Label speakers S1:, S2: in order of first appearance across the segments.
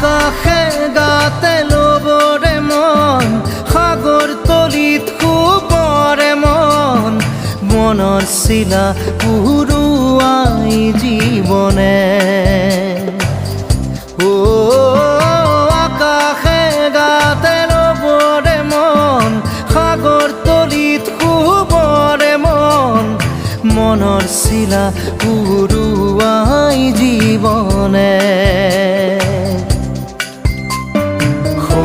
S1: আকাশে গাতে ল'বৰে মন সাগৰ তলিত শুবৰে মন মনৰ চিলা উৰুৱাই জীৱনে আকাশে গাতে ল'বৰে মন সাগৰ তলিত শুবৰে মন মনৰ চিলা উৰুৱাই জীৱনে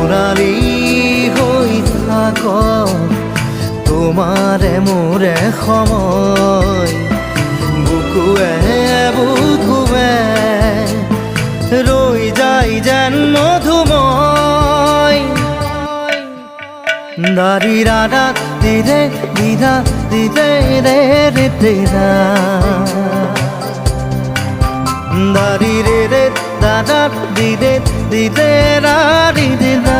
S1: খৰালি হৈ থাক তোমাৰে মোৰে সময় বুকুৱে বুকুৱে ৰৈ যায় যেন মধুময় দাৰি ৰাধা দিদে দিদা দিদে ৰে ৰে দিদা দাৰি ৰে ৰে দাদা দিদে দিদে ৰা দিদা